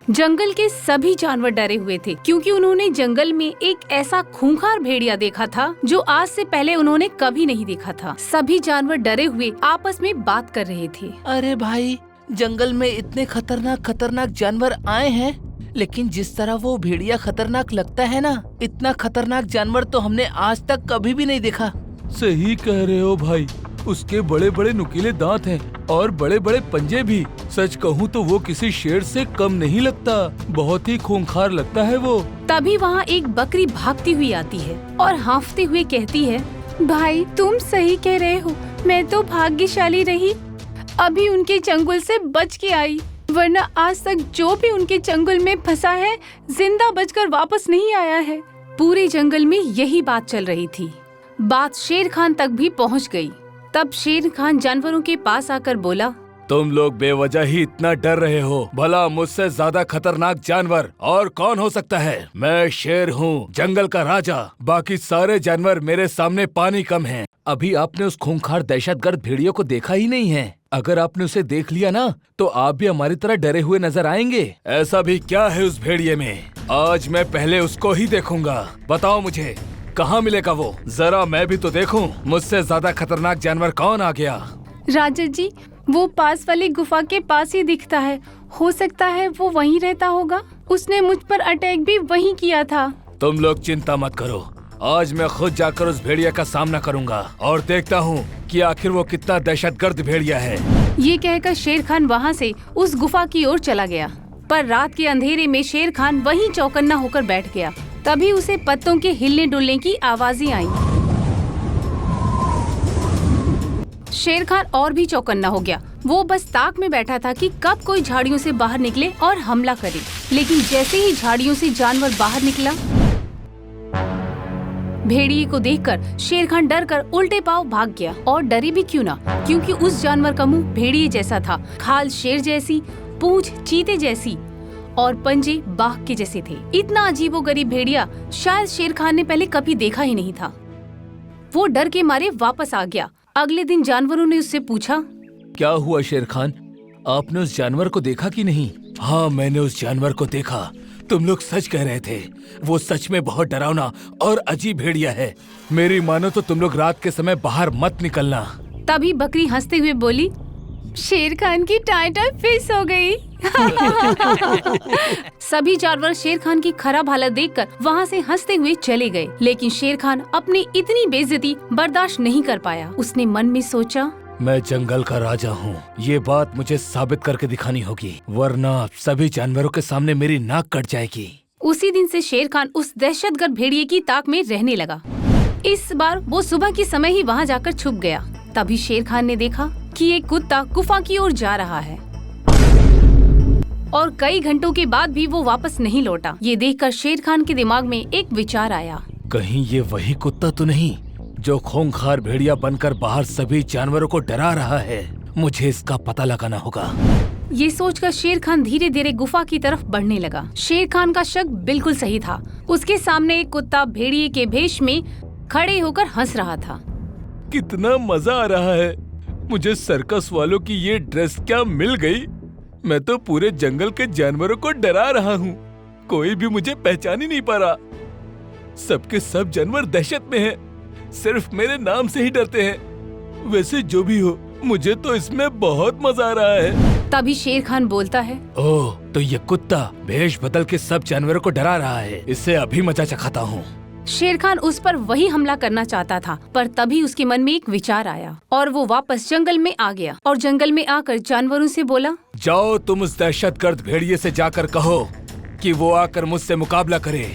जंगल के सभी जानवर डरे हुए थे क्योंकि उन्होंने जंगल में एक ऐसा खूंखार भेड़िया देखा था जो आज से पहले उन्होंने कभी नहीं देखा था। सभी जानवर डरे हुए आपस में बात कर रहे थे। अरे भाई, जंगल में इतने खतरनाक जानवर आए हैं, लेकिन जिस तरह वो भेड़िया खतरनाक लगता है ना, इतना खतरनाक जानवर तो हमने आज तक कभी भी नहीं देखा। सही कह रहे हो भाई, उसके बड़े बड़े नुकीले दांत हैं और बड़े बड़े पंजे भी। सच कहूँ तो वो किसी शेर से कम नहीं लगता, बहुत ही खूंखार लगता है वो। तभी वहाँ एक बकरी भागती हुई आती है और हाँफते हुए कहती है, भाई तुम सही कह रहे हो, मैं तो भाग्यशाली रही, अभी उनके चंगुल से बच के आई, वरना आज तक जो भी उनके चंगुल में फंसा है जिंदा बचकर वापस नहीं आया है। पूरे जंगल में यही बात चल रही थी। बात शेर खान तक भी पहुंच गई। तब शेर खान जानवरों के पास आकर बोला, तुम लोग बेवजह ही इतना डर रहे हो, भला मुझसे ज्यादा खतरनाक जानवर और कौन हो सकता है? मैं शेर हूँ, जंगल का राजा, बाकी सारे जानवर मेरे सामने पानी कम हैं। अभी आपने उस खूंखार दहशतगर्द भेड़ियों को देखा ही नहीं है। अगर आपने उसे देख लिया ना, तो आप भी हमारी तरह डरे हुए नजर आएंगे। ऐसा भी क्या है उस भेड़िए में? आज मैं पहले उसको ही देखूंगा। बताओ मुझे, कहाँ मिलेगा वो? जरा मैं भी तो देखूं, मुझसे ज्यादा खतरनाक जानवर कौन आ गया? राजा जी, वो पास वाली गुफा के पास ही दिखता है, हो सकता है वो वहीं रहता होगा, उसने मुझ पर अटैक भी वहीं किया था। तुम लोग चिंता मत करो, आज मैं खुद जाकर उस भेड़िया का सामना करूंगा और देखता हूँ कि आखिर वो कितना दहशतगर्द भेड़िया है। ये कहकर शेर खान वहाँ से उस गुफा की ओर चला गया, पर रात के अंधेरे में शेर खान वहीं चौकन्ना होकर बैठ गया। तभी उसे पत्तों के हिलने डुलने की आवाजें आई। शेर खान और भी चौकन्ना हो गया। वो बस ताक में बैठा था कि कब कोई झाड़ियों से बाहर निकले और हमला करे, लेकिन जैसे ही झाड़ियों से जानवर बाहर निकला, भेड़िए को देखकर शेर खान डर कर उल्टे पांव भाग गया। और डरे भी क्यों ना, क्योंकि उस जानवर का मुंह भेड़िए जैसा था, खाल शेर जैसी, पूंछ चीते जैसी और पंजे बाघ के जैसे थे। इतना अजीबोगरीब भेड़िया शायद शेर खान ने पहले कभी देखा ही नहीं था। वो डर के मारे वापस आ गया। अगले दिन जानवरों ने उससे पूछा, क्या हुआ शेर खान, आपने उस जानवर को देखा कि नहीं? हाँ, मैंने उस जानवर को देखा। तुम लोग सच कह रहे थे, वो सच में बहुत डरावना और अजीब भेड़िया है। मेरी मानो तो तुम लोग रात के समय बाहर मत निकलना। तभी बकरी हंसते हुए बोली, शेर खान की टाई टाई फिश हो गई। सभी जानवर शेर खान की खराब हालत देखकर वहाँ से हंसते हुए चले गए, लेकिन शेर खान अपनी इतनी बेइज्जती बर्दाश्त नहीं कर पाया। उसने मन में सोचा, मैं जंगल का राजा हूँ, ये बात मुझे साबित करके दिखानी होगी, वरना सभी जानवरों के सामने मेरी नाक कट जाएगी। उसी दिन से शेर खान उस दहशतगर्द भेड़िए की ताक में रहने लगा। इस बार वो सुबह के समय ही वहाँ जाकर छुप गया। तभी शेर खान ने देखा कि एक कुत्ता गुफा की ओर जा रहा है और कई घंटों के बाद भी वो वापस नहीं लौटा। ये देखकर शेर खान के दिमाग में एक विचार आया, कहीं ये वही कुत्ता तो नहीं जो खूंखार भेड़िया बनकर बाहर सभी जानवरों को डरा रहा है? मुझे इसका पता लगाना होगा। ये सोचकर शेर खान धीरे धीरे गुफा की तरफ बढ़ने लगा। शेर खान का शक बिल्कुल सही था। उसके सामने एक कुत्ता भेड़िए के भेष में खड़े होकर हंस रहा था। कितना मजा आ रहा है, मुझे सर्कस वालों की ये ड्रेस क्या मिल गई। मैं तो पूरे जंगल के जानवरों को डरा रहा हूँ, कोई भी मुझे पहचान ही नहीं पा रहा। सबके सब जानवर दहशत में हैं, सिर्फ मेरे नाम से ही डरते हैं। वैसे जो भी हो, मुझे तो इसमें बहुत मजा आ रहा है। तभी शेर खान बोलता है, ओह, तो ये कुत्ता भेष बदल के सब जानवरों को डरा रहा है, इससे अभी मजा चखाता हूँ। शेर खान उस पर वही हमला करना चाहता था, पर तभी उसके मन में एक विचार आया और वो वापस जंगल में आ गया और जंगल में आकर जानवरों से बोला, जाओ तुम उस दहशतगर्द भेड़िए से जाकर कहो कि वो आकर मुझसे मुकाबला करे।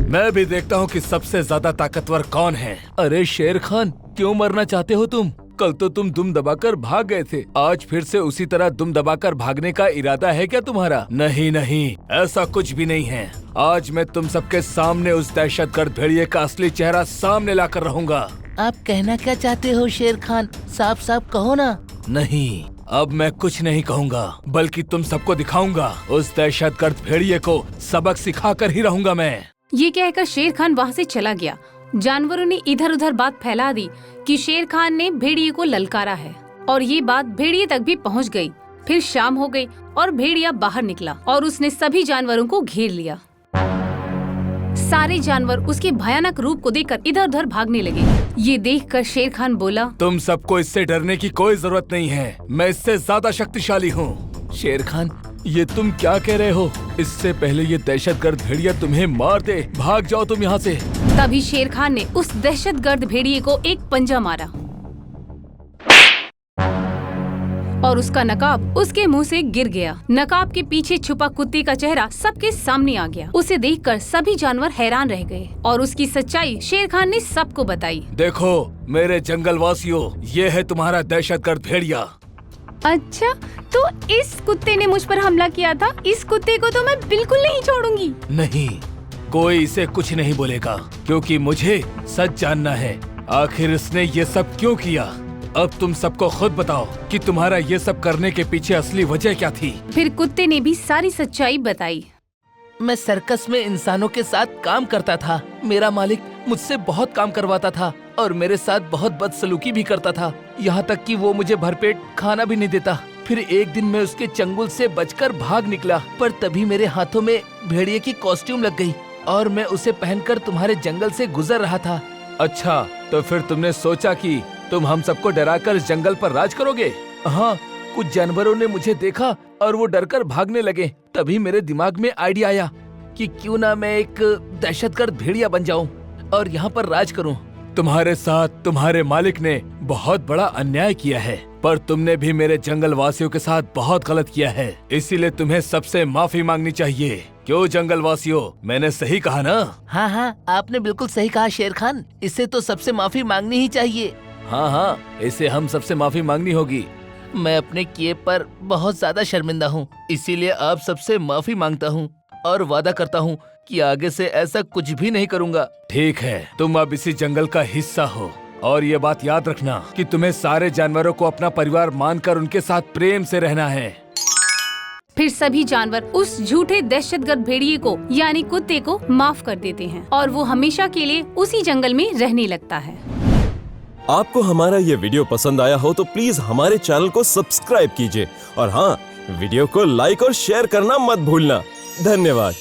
मैं भी देखता हूँ कि सबसे ज्यादा ताकतवर कौन है। अरे शेर खान, क्यों मरना चाहते हो तुम? कल तो तुम दुम दबाकर भाग गए थे, आज फिर से उसी तरह दुम दबाकर भागने का इरादा है क्या तुम्हारा? नहीं नहीं, ऐसा कुछ भी नहीं है। आज मैं तुम सबके सामने उस दहशतगर्द भेड़िए का असली चेहरा सामने लाकर रहूंगा। आप कहना क्या चाहते हो शेर खान? साफ साफ कहो ना। नहीं, अब मैं कुछ नहीं कहूँगा, बल्कि तुम सबको दिखाऊंगा। उस दहशतगर्द भेड़िए को सबक सिखा कर ही रहूंगा मैं। ये कहकर शेर खान वहाँ से चला गया। जानवरों ने इधर उधर बात फैला दी कि शेर खान ने भेड़िए को ललकारा है और ये बात भेड़िए तक भी पहुँच गई। फिर शाम हो गई और भेड़िया बाहर निकला और उसने सभी जानवरों को घेर लिया। सारे जानवर उसके भयानक रूप को देखकर इधर उधर भागने लगे। ये देखकर शेर खान बोला, तुम सबको इससे डरने की कोई जरूरत नहीं है, मैं इससे ज्यादा शक्तिशाली हूँ। शेर खान, ये तुम क्या कह रहे हो? इससे पहले ये दहशतगर्द भेड़िया तुम्हें मार दे, भाग जाओ तुम यहाँ से। तभी शेर खान ने उस दहशतगर्द भेड़िए को एक पंजा मारा और उसका नकाब उसके मुंह से गिर गया। नकाब के पीछे छुपा कुत्ते का चेहरा सबके सामने आ गया। उसे देखकर सभी जानवर हैरान रह गए और उसकी सच्चाई शेर खान ने सबको बताई। देखो मेरे जंगल वासियों, ये है तुम्हारा दहशतगर्द भेड़िया। अच्छा, तो इस कुत्ते ने मुझ पर हमला किया था। इस कुत्ते को तो मैं बिल्कुल नहीं छोड़ूंगी। नहीं, कोई इसे कुछ नहीं बोलेगा, क्योंकि मुझे सच जानना है आखिर इसने ये सब क्यों किया। अब तुम सबको खुद बताओ कि तुम्हारा ये सब करने के पीछे असली वजह क्या थी। फिर कुत्ते ने भी सारी सच्चाई बताई। मैं सर्कस में इंसानों के साथ काम करता था। मेरा मालिक मुझसे बहुत काम करवाता था और मेरे साथ बहुत बदसलूकी भी करता था, यहाँ तक कि वो मुझे भरपेट खाना भी नहीं देता। फिर एक दिन मैं उसके चंगुल से बचकर भाग निकला, पर तभी मेरे हाथों में भेड़िए की कॉस्ट्यूम लग गई और मैं उसे पहनकर तुम्हारे जंगल से गुजर रहा था। अच्छा, तो फिर तुमने सोचा कि तुम हम सबको डराकर इस जंगल पर राज करोगे? हाँ, कुछ जानवरों ने मुझे देखा और वो डरकर भागने लगे। तभी मेरे दिमाग में आइडिया आया कि क्यों ना मैं एक दहशतगर्द भेड़िया बन जाऊं और यहाँ पर राज करूं। तुम्हारे साथ तुम्हारे मालिक ने बहुत बड़ा अन्याय किया है, पर तुमने भी मेरे जंगल वासियों के साथ बहुत गलत किया है, इसीलिए तुम्हें सबसे माफी मांगनी चाहिए। क्यों जंगल वासियों, मैंने सही कहा ना? हाँ हाँ, आपने बिल्कुल सही कहा शेर खान, इससे तो सबसे माफी मांगनी ही चाहिए। हाँ हाँ, इसे हम सबसे माफी मांगनी होगी। मैं अपने किए पर बहुत ज्यादा शर्मिंदा हूँ, इसीलिए आप सबसे माफी मांगता हूँ और वादा करता हूँ कि आगे से ऐसा कुछ भी नहीं करूँगा। ठीक है, तुम अब इसी जंगल का हिस्सा हो और ये बात याद रखना कि तुम्हें सारे जानवरों को अपना परिवार मानकर उनके साथ प्रेम से रहना है। फिर सभी जानवर उस झूठे दहशतगर्द भेड़िए को यानी कुत्ते को माफ कर देते हैं और वो हमेशा के लिए उसी जंगल में रहने लगता है। आपको हमारा ये वीडियो पसंद आया हो तो प्लीज हमारे चैनल को सब्सक्राइब कीजिए और हाँ, वीडियो को लाइक और शेयर करना मत भूलना। धन्यवाद।